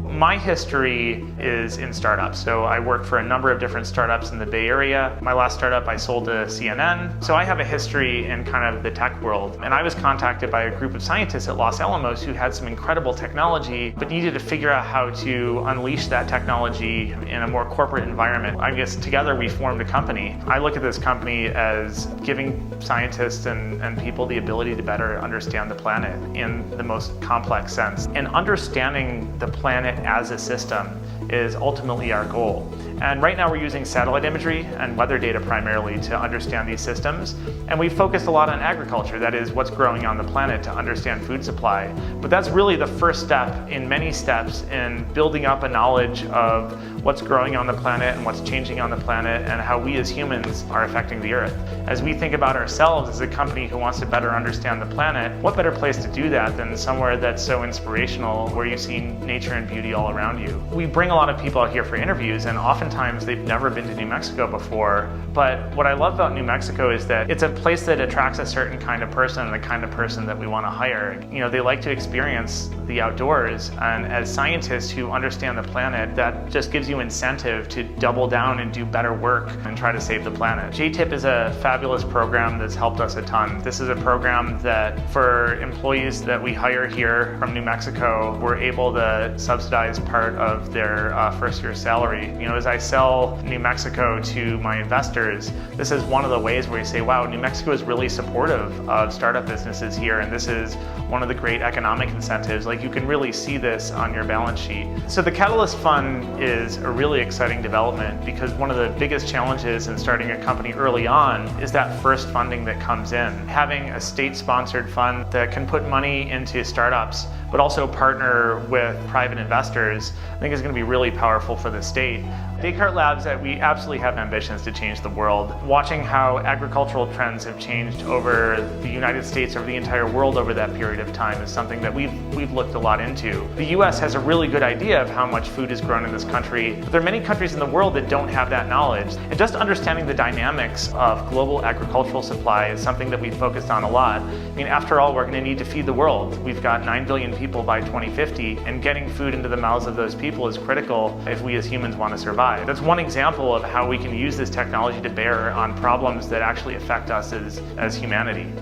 My history is in startups. So I worked for a number of different startups in the Bay Area. My last startup I sold to CNN. So I have a history in kind of the tech world. And I was contacted by a group of scientists at Los Alamos who had some incredible technology, but needed to figure out how to unleash that technology in a more corporate environment. I guess together we formed a company. I look at this company as giving scientists and people the ability to better understand the planet in the most complex sense. And understanding the planet as a system is ultimately our goal. And right now we're using satellite imagery and weather data primarily to understand these systems. And we've focused a lot on agriculture, that is what's growing on the planet, to understand food supply. But that's really the first step in many steps in building up a knowledge of what's growing on the planet and what's changing on the planet and how we as humans are affecting the Earth. As we think about ourselves as a company who wants to better understand the planet, what better place to do that than somewhere that's so inspirational, where you see nature and beauty all around you. We bring a lot of people out here for interviews, and oftentimes they've never been to New Mexico before. But what I love about New Mexico is that it's a place that attracts a certain kind of person, and the kind of person that we want to hire. You know, they like to experience the outdoors, and as scientists who understand the planet, that just gives you incentive to double down and do better work and try to save the planet. JTIP is a fabulous program that's helped us a ton. This is a program that for employees that we hire here from New Mexico, we're able to subsidize part of their first year salary. You know, as I sell New Mexico to my investors, this is one of the ways where you say, wow, New Mexico is really supportive of startup businesses here, and this is one of the great economic incentives. Like, you can really see this on your balance sheet. So the Catalyst Fund is a really exciting development, because one of the biggest challenges in starting a company early on is that first funding that comes in. Having a state-sponsored fund that can put money into startups but also partner with private investors, I think is going to be really powerful for the state. Descartes Labs, we absolutely have ambitions to change the world. Watching how agricultural trends have changed over the United States, over the entire world over that period of time, is something that we've looked a lot into. The US has a really good idea of how much food is grown in this country, but there are many countries in the world that don't have that knowledge. And just understanding the dynamics of global agricultural supply is something that we've focused on a lot. I mean, after all, we're going to need to feed the world. We've got 9 billion people by 2050, and getting food into the mouths of those people is critical if we as humans want to survive. That's one example of how we can use this technology to bear on problems that actually affect us as humanity.